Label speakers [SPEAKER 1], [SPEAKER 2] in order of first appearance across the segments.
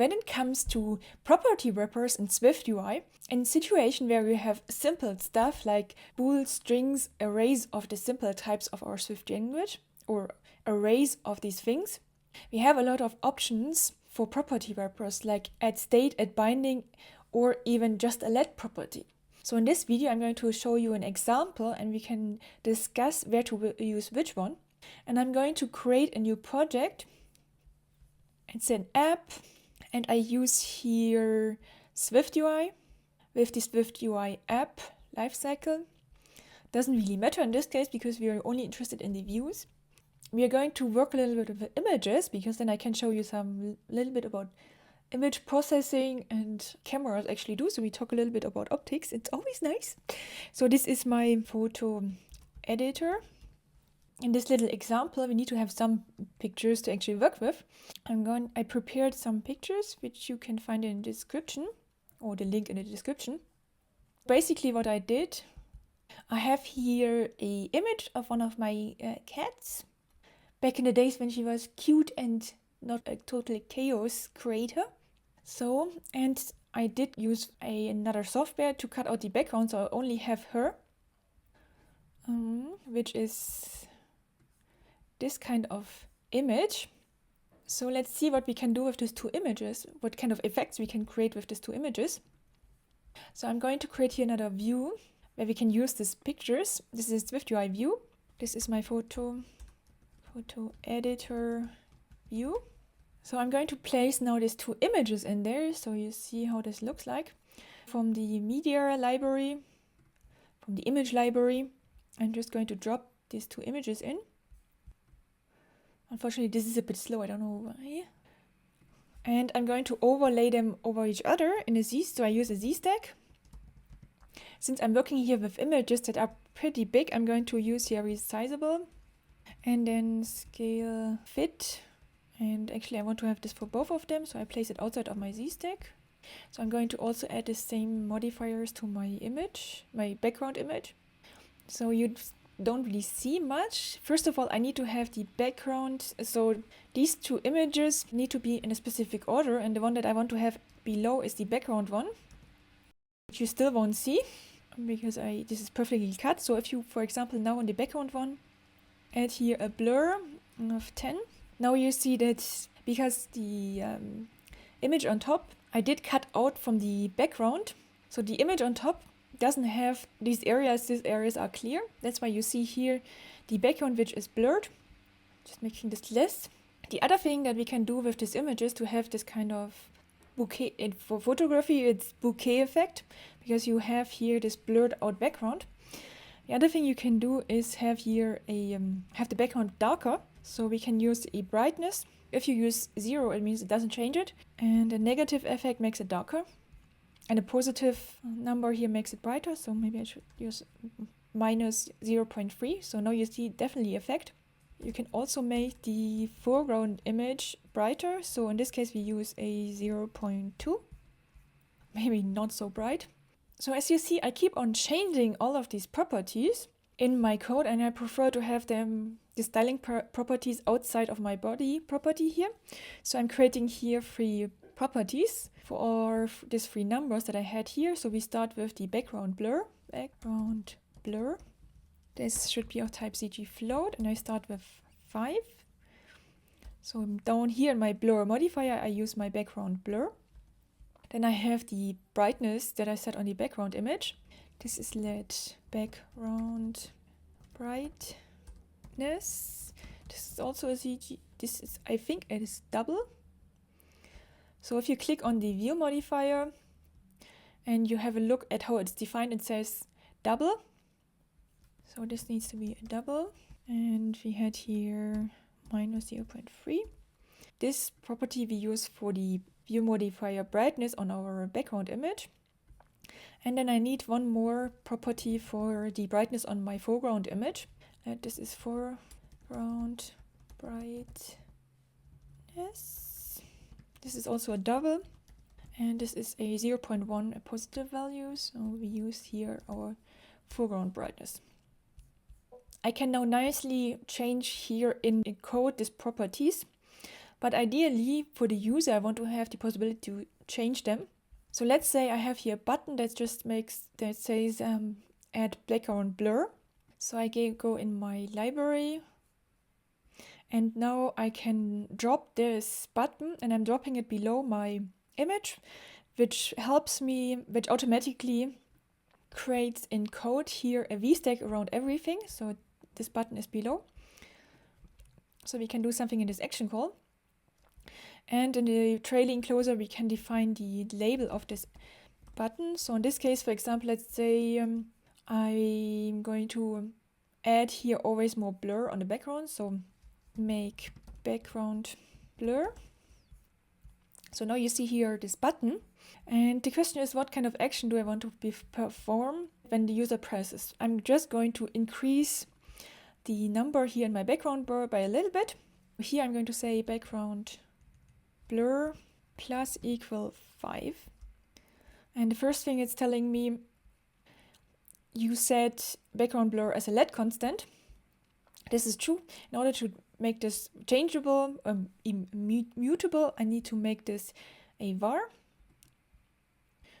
[SPEAKER 1] When it comes to property wrappers in SwiftUI, in a situation where we have simple stuff like bool, strings, arrays of the simple types of our Swift language, or arrays of these things, we have a lot of options for property wrappers like add state, add binding, or even just a let property. So in this video, I'm going to show you an example and we can discuss where to use which one. And I'm going to create a new project. It's an app. And I use here SwiftUI with the SwiftUI app lifecycle. Doesn't really matter in this case because we are only interested in the views. We are going to work a little bit with images because then I can show you little bit about image processing and cameras actually do. So we talk a little bit about optics. It's always nice. So this is my photo editor. In this little example, we need to have some pictures to actually work with. I prepared some pictures, which you can find in the description, or the link in the description. Basically what I did, I have here an image of one of my cats. Back in the days when she was cute and not a total chaos creator. So, and I did use another software to cut out the background, so I only have her, which is this kind of image. So let's see what we can do with these two images, what kind of effects we can create with these two images. So I'm going to create here another view where we can use these pictures. This is SwiftUI view. This is my photo editor view. So I'm going to place now these two images in there so you see how this looks like. From the media library, from the image library, I'm just going to drop these two images in. Unfortunately, this is a bit slow, I don't know why. And I'm going to overlay them over each other in a Z, so I use a Z stack. Since I'm working here with images that are pretty big, I'm going to use here resizable and then scale fit. And actually I want to have this for both of them, so I place it outside of my Z stack. So I'm going to also add the same modifiers to my image, my background image. So you don't really see much. First of all, I need to have the background. So these two images need to be in a specific order, and the one that I want to have below is the background one, which you still won't see because this is perfectly cut. So if you, for example, now on the background one, add here a blur of 10. Now you see that because the image on top, I did cut out from the background. So the image on top doesn't have these areas are clear. That's why you see here the background which is blurred, just making this less. The other thing that we can do with this image is to have this kind of bouquet. For photography, it's bouquet effect because you have here this blurred out background. The other thing you can do is have here have the background darker, so we can use a brightness. If you use 0, it means it doesn't change it, and a negative effect makes it darker. And a positive number here makes it brighter, so maybe I should use minus 0.3. So now you see definitely effect. You can also make the foreground image brighter. So in this case we use a 0.2, maybe not so bright. So as you see, I keep on changing all of these properties in my code, and I prefer to have them, the styling properties outside of my body property here. So I'm creating here 3 properties for these 3 numbers that I had here. So we start with the background blur. This should be of type CG float, and I start with 5. So down here in my blur modifier, I use my background blur. Then I have the brightness that I set on the background image. This is let background brightness. This is also a CG. This is, I think it is double. So if you click on the view modifier and you have a look at how it's defined, it says double. So this needs to be a double. And we had here minus 0.3. This property we use for the view modifier brightness on our background image. And then I need one more property for the brightness on my foreground image. This is foreground brightness. This is also a double, and this is a 0.1, a positive value, so we use here our foreground brightness. I can now nicely change here in the code these properties But ideally, for the user, I want to have the possibility to change them. So let's say I have here a button that just says add background blur. So I go in my library, and now I can drop this button, and I'm dropping it below my image, which automatically creates in code here a VStack around everything. So this button is below. So we can do something in this action call. And in the trailing closer, we can define the label of this button. So in this case, for example, let's say I'm going to add here always more blur on the background. So make background blur. So now you see here this button. And the question is, what kind of action do I want to perform when the user presses? I'm just going to increase the number here in my background blur by a little bit. Here I'm going to say background blur plus equal 5. And the first thing it's telling me, you set background blur as a let constant. This is true. In order to make this changeable, immutable, I need to make this a var.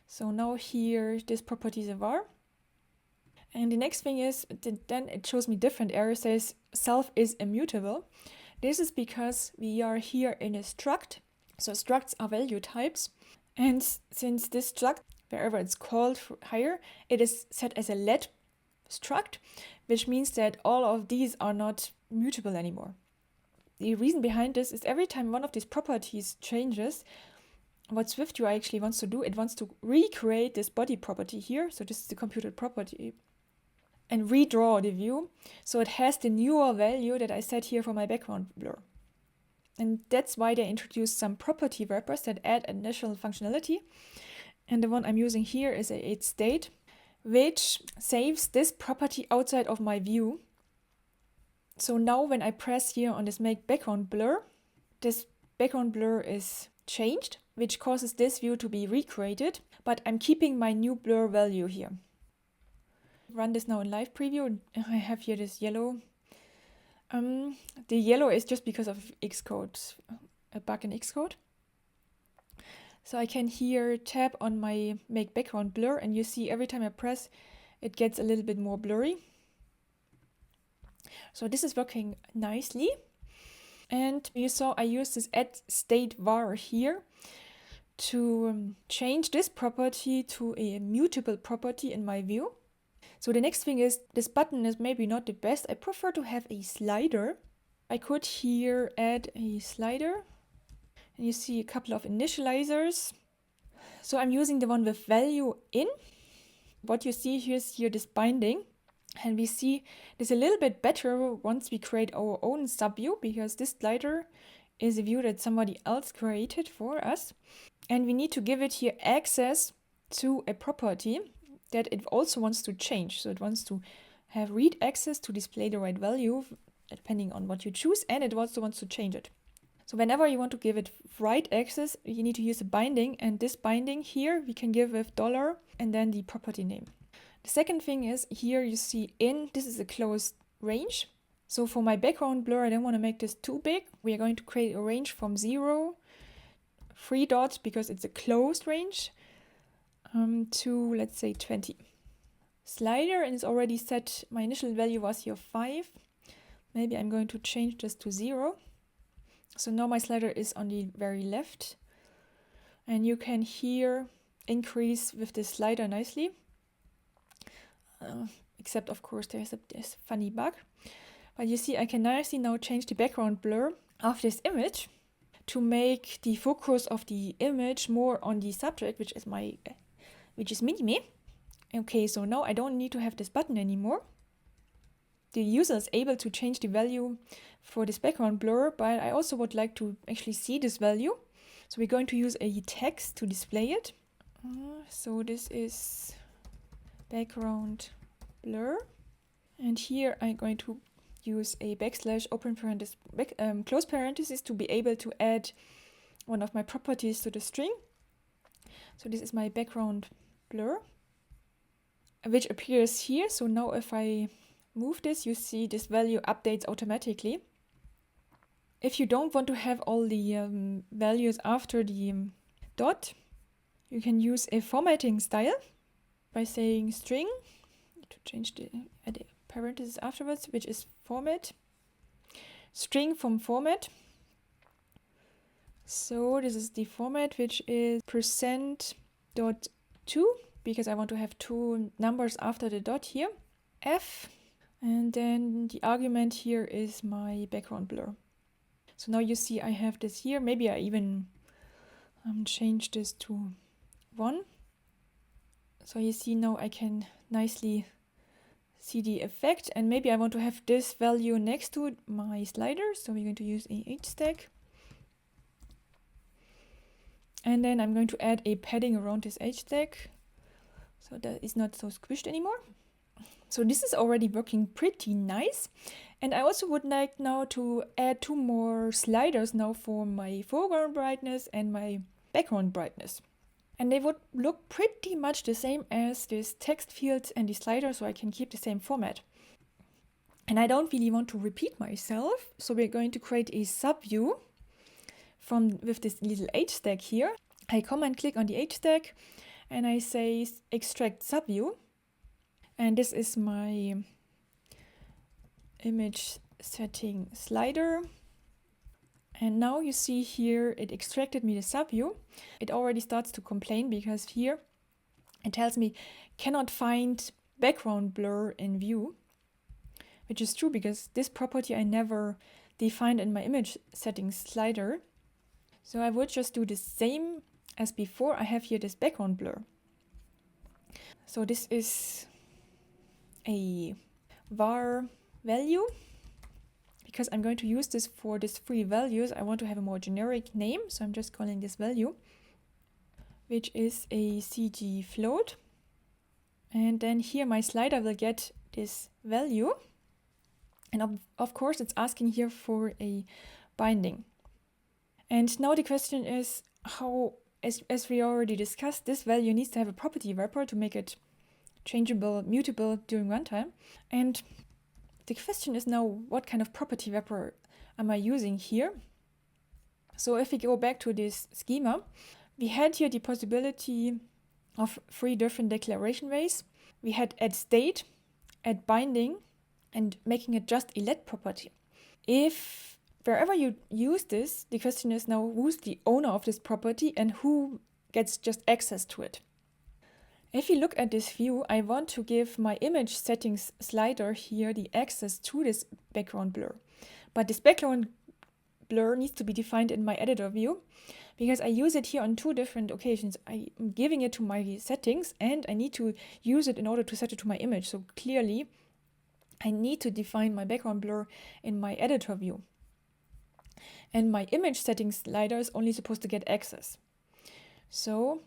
[SPEAKER 1] So now here, this property is a var. And the next thing is, then it shows me different error, says self is immutable. This is because we are here in a struct. So structs are value types. And since this struct, wherever it's called higher, it is set as a let struct, which means that all of these are not mutable anymore. The reason behind this is every time one of these properties changes, what SwiftUI actually wants to do, it wants to recreate this body property here. So this is the computed property, and redraw the view. So it has the newer value that I set here for my background blur. And that's why they introduced some property wrappers that add additional functionality. And the one I'm using here is a state, which saves this property outside of my view. So now when I press here on this make background blur, this background blur is changed, which causes this view to be recreated, but I'm keeping my new blur value here. Run this now in live preview. I have here this yellow. The yellow is just because of Xcode, a bug in Xcode. So I can here tap on my make background blur, and you see every time I press, it gets a little bit more blurry. So this is working nicely. And you saw I used this add state var here to change this property to a mutable property in my view. So the next thing is, this button is maybe not the best. I prefer to have a slider. I could here add a slider. And you see a couple of initializers. So I'm using the one with value in. What you see here is this binding. And we see this a little bit better once we create our own subview, because this slider is a view that somebody else created for us. And we need to give it here access to a property that it also wants to change. So it wants to have read access to display the right value, depending on what you choose, and it also wants to change it. So whenever you want to give it write access, you need to use a binding, and this binding here we can give with $ and then the property name. The second thing is, here you see in, this is a closed range. So for my background blur, I don't want to make this too big. We are going to create a range from 0, 3 dots, because it's a closed range, to, let's say, 20. Slider, and it's already set, my initial value was here 5. Maybe I'm going to change this to 0. So now my slider is on the very left. And you can here increase with the slider nicely. Except, of course, there's this funny bug. But you see, I can nicely now change the background blur of this image to make the focus of the image more on the subject, which is me. Okay, so now I don't need to have this button anymore. The user is able to change the value for this background blur, but I also would like to actually see this value. So we're going to use a text to display it. So this is background blur. And here I'm going to use a backslash open parenthesis, close parenthesis to be able to add one of my properties to the string. So this is my background blur, which appears here. So now if I move this, you see this value updates automatically. If you don't want to have all the values after the dot, you can use a formatting style by saying string, to change add a parenthesis afterwards, which is format, string from format. So this is the format, which is %.2, because I want to have 2 numbers after the dot here, f, and then the argument here is my background blur. So now you see I have this here. Maybe I even change this to 1. So you see now I can nicely see the effect, and maybe I want to have this value next to my slider. So we're going to use a h-stack. And then I'm going to add a padding around this h-stack, so that it's not so squished anymore. So this is already working pretty nice. And I also would like now to add 2 more sliders now for my foreground brightness and my background brightness. And they would look pretty much the same as this text fields and the slider, so I can keep the same format. And I don't really want to repeat myself, so we're going to create a subview with this little h-stack here. I command click on the h-stack and I say extract subview. And this is my image setting slider. And now you see here it extracted me the subview. It already starts to complain because here it tells me cannot find background blur in view, which is true because this property I never defined in my image settings slider. So I would just do the same as before. I have here this background blur. So this is a var value, because I'm going to use this for these 3 values. I want to have a more generic name, so I'm just calling this value, which is a CG float. And then here my slider will get this value. And of course it's asking here for a binding. And now the question is how, as we already discussed, this value needs to have a property wrapper to make it changeable, mutable during runtime. And the question is now, what kind of property wrapper am I using here? So if we go back to this schema, we had here the possibility of 3 different declaration ways. We had add state, add binding, and making it just a let property. If wherever you use this, the question is now who's the owner of this property and who gets just access to it. If you look at this view, I want to give my image settings slider here the access to this background blur. But this background blur needs to be defined in my editor view because I use it here on 2 different occasions. I'm giving it to my settings and I need to use it in order to set it to my image. So clearly I need to define my background blur in my editor view. And my image settings slider is only supposed to get access. So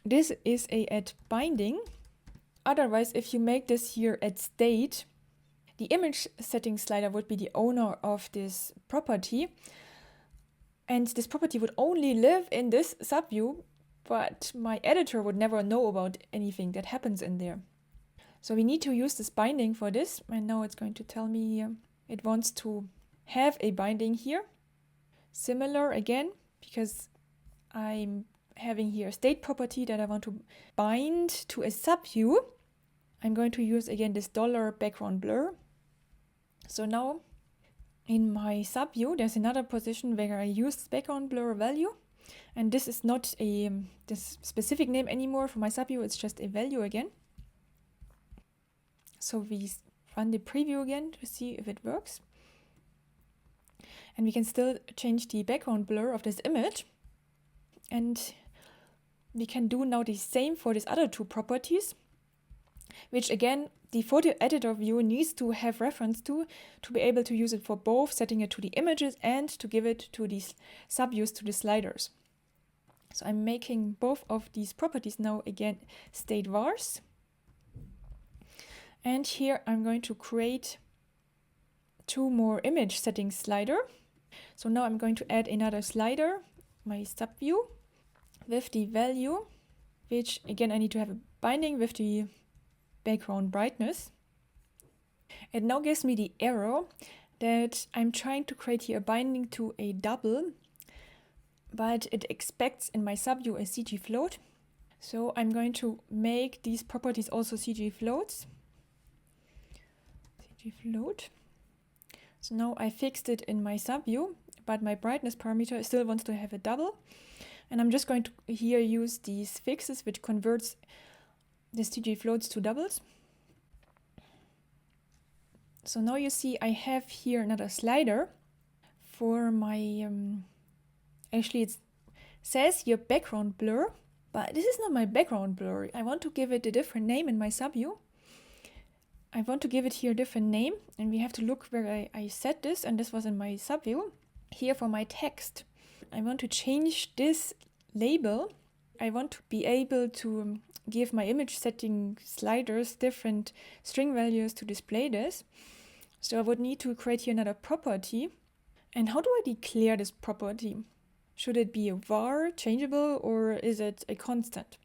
[SPEAKER 1] this is a add binding. Otherwise, if you make this here add state, the image settings slider would be the owner of this property. And this property would only live in this subview, but my editor would never know about anything that happens in there. So we need to use this binding for this. And now it's going to tell me it wants to have a binding here. Similar again, because I'm having here a state property that I want to bind to a subview. I'm going to use again this $background blur. So now in my subview, there's another position where I use background blur value. And this is not this specific name anymore for my subview. It's just a value again. So we run the preview again to see if it works. And we can still change the background blur of this image. And we can do now the same for these other 2 properties, which again, the photo editor view needs to have reference to be able to use it for both setting it to the images and to give it to these subviews to the sliders. So I'm making both of these properties now again state vars. And here I'm going to create 2 more image settings slider. So now I'm going to add another slider, my subview, with the value, which again I need to have a binding with the background brightness. It now gives me the error that I'm trying to create here a binding to a double, but it expects in my subview a CG float. So I'm going to make these properties also CG floats. CG float. So now I fixed it in my subview, but my brightness parameter still wants to have a double. And I'm just going to here use these fixes, which converts the CG floats to doubles. So now you see I have here another slider for my, actually it says here background blur, but this is not my background blur. I want to give it a different name in my subview. I want to give it here a different name, and we have to look where I set this, and this was in my subview. Here for my text, I want to change this label. I want to be able to give my image setting sliders different string values to display this. So I would need to create here another property. And how do I declare this property? Should it be a var, changeable, or is it a constant?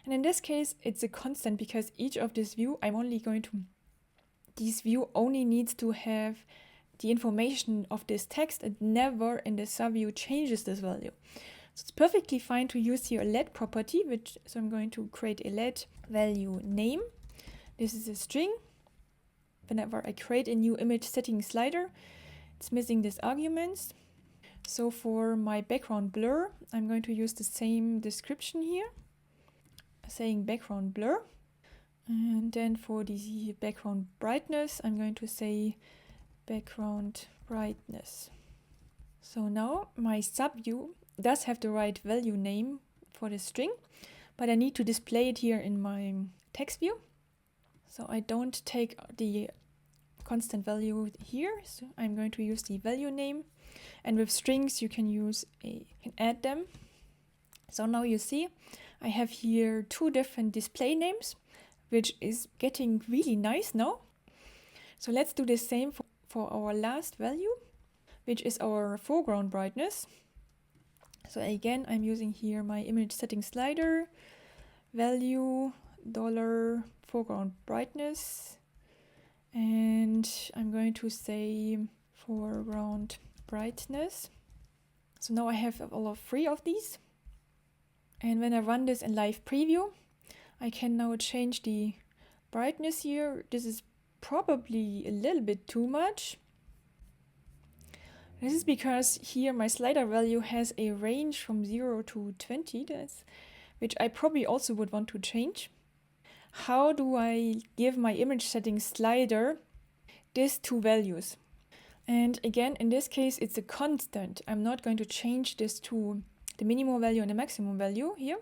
[SPEAKER 1] And in this case, it's a constant because each of this view, this view only needs to have the information of this text and never in the subview changes this value. So it's perfectly fine to use here a let property, so I'm going to create a let value name. This is a string. Whenever I create a new image setting slider, it's missing these arguments. So for my background blur, I'm going to use the same description here, saying background blur. And then for the background brightness, I'm going to say background brightness. So now my subview does have the right value name for the string, but I need to display it here in my text view. So I don't take the constant value here, so I'm going to use the value name. And with strings, you can add them. So now you see I have here two different display names, which is getting really nice now. So let's do the same for our last value, which is our foreground brightness. So again, I'm using here my image setting slider, value, $foreground brightness, and I'm going to say foreground brightness. So now I have all of 3 of these. And when I run this in live preview, I can now change the brightness here. This is probably a little bit too much. This is because here my slider value has a range from 0 to 20, which I probably also would want to change. How do I give my image setting slider these 2 values? And again, in this case, it's a constant. I'm not going to change this to the minimum value and the maximum value here.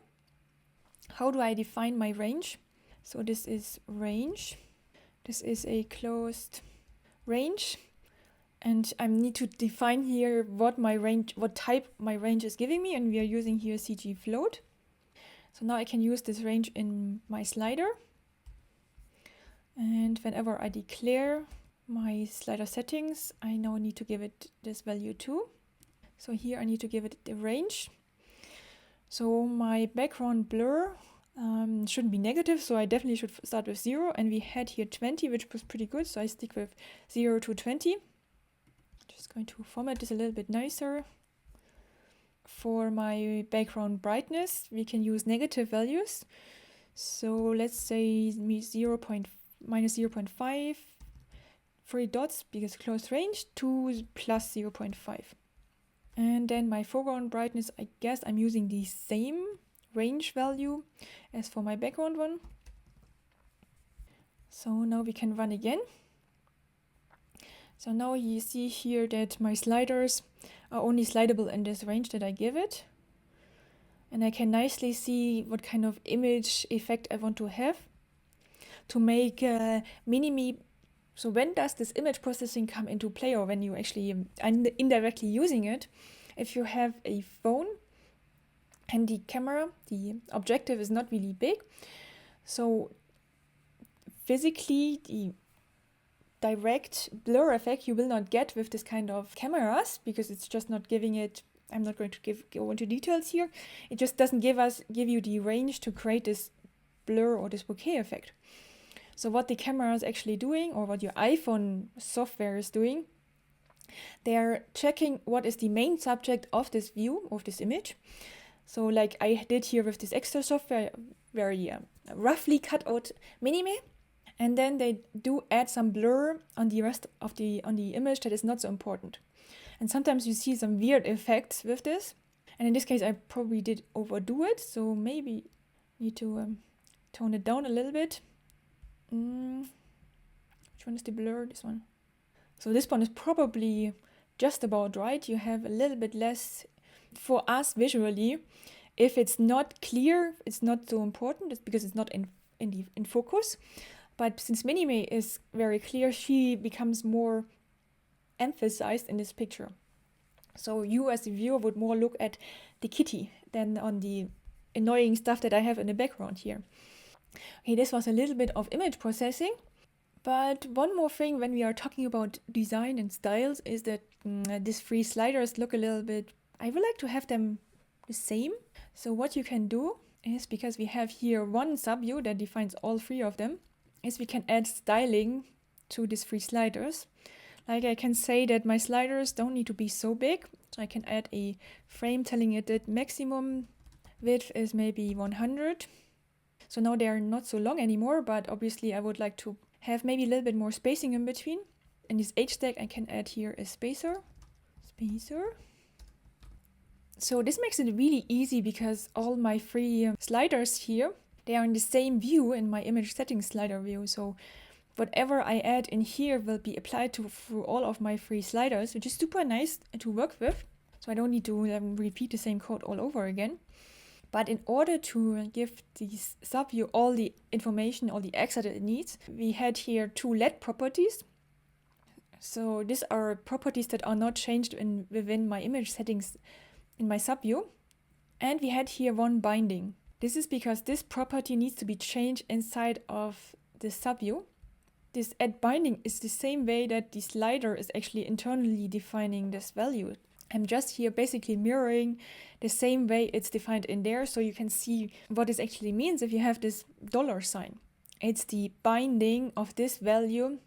[SPEAKER 1] How do I define my range? So this is range. This is a closed range. And I need to define here what type my range is giving me. And we are using here CG float. So now I can use this range in my slider. And whenever I declare my slider settings, I now need to give it this value too. So here I need to give it the range. So my background blur shouldn't be negative, so I definitely should start with 0. And we had here 20, which was pretty good, so I stick with 0 to 20. Just going to format this a little bit nicer. For my background brightness, we can use negative values. So let's say minus 0.5, 3 dots because closed range, 2 plus 0.5. And then my foreground brightness, I guess I'm using the same range value as for my background one. So now we can run again. So now you see here that my sliders are only slidable in this range that I give it. And I can nicely see what kind of image effect I want to have to make minimi. So when does this image processing come into play, or when you actually indirectly using it? If you have a phone and the camera, the objective is not really big, so physically the direct blur effect you will not get with this kind of cameras because it's just not giving it. I'm not going to go into details here. It just doesn't give you the range to create this blur or this bokeh effect. So what the camera is actually doing, or what your iPhone software is doing, They're checking what is the main subject of this view, of this image. So like I did here with this extra software, very roughly cut out Minime. And then they do add some blur on the rest of the image that is not so important. And sometimes you see some weird effects with this. And in this case, I probably did overdo it. So maybe need to tone it down a little bit. Which one is the blur? This one. So this one is probably just about right. You have a little bit less for us visually. If it's not clear, it's not so important. It's because it's not in focus. But since Minime is very clear, she becomes more emphasized in this picture. So you as the viewer would more look at the kitty than on the annoying stuff that I have in the background here. Okay, this was a little bit of image processing. But one more thing when we are talking about design and styles is that these three sliders look a little bit, I would like to have them the same. So what you can do is, because we have here one subview that defines all three of them, is we can add styling to these three sliders. Like I can say that my sliders don't need to be so big. So I can add a frame telling it that maximum width is maybe 100. So now they are not so long anymore, but obviously I would like to have maybe a little bit more spacing in between. In this H tag, I can add here a spacer. So this makes it really easy because all my three sliders here, they are in the same view in my image settings slider view. So whatever I add in here will be applied through all of my three sliders, which is super nice to work with. So I don't need to repeat the same code all over again. But in order to give this subview all the information, all the access that it needs, we had here two let properties. So these are properties that are not changed within my image settings in my subview. And we had here one binding. This is because this property needs to be changed inside of the subview. This add binding is the same way that the slider is actually internally defining this value. I'm just here basically mirroring the same way it's defined in there, so you can see what this actually means if you have this $sign. It's the binding of this value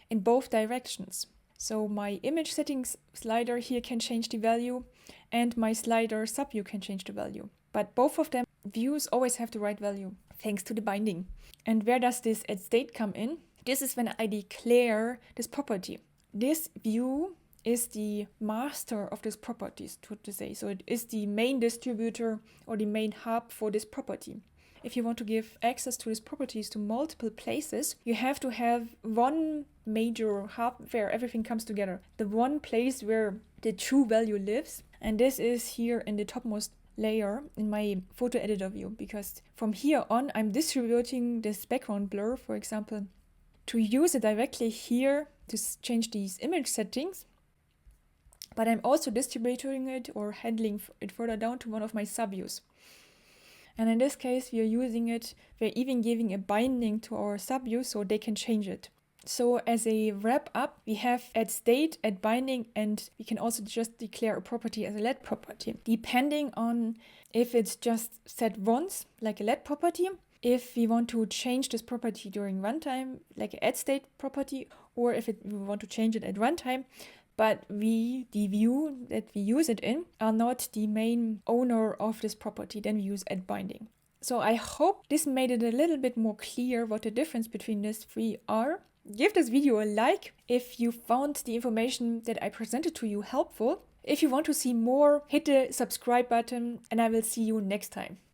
[SPEAKER 1] in both directions. So my image settings slider here can change the value, and my slider subview can change the value. But both of them views always have the right value, thanks to the binding. And where does this add state come in? This is when I declare this property. This view is the master of this property, to say. So it is the main distributor or the main hub for this property. If you want to give access to these properties to multiple places, you have to have one major hub where everything comes together. The one place where the true value lives. And this is here in the topmost layer in my photo editor view, because from here on I'm distributing this background blur, for example, to use it directly here to change these image settings, but I'm also distributing it or handling it further down to one of my subviews. And in this case we are using it, we're even giving a binding to our subview so they can change it. So as a wrap up, we have add state, add binding, and we can also just declare a property as a let property, depending on if it's just set once, like a let property, if we want to change this property during runtime, like an add state property, or if we want to change it at runtime, but the view that we use it in, are not the main owner of this property, then we use add binding. So I hope this made it a little bit more clear what the difference between these three are. Give this video a like if you found the information that I presented to you helpful. If you want to see more, hit the subscribe button and I will see you next time.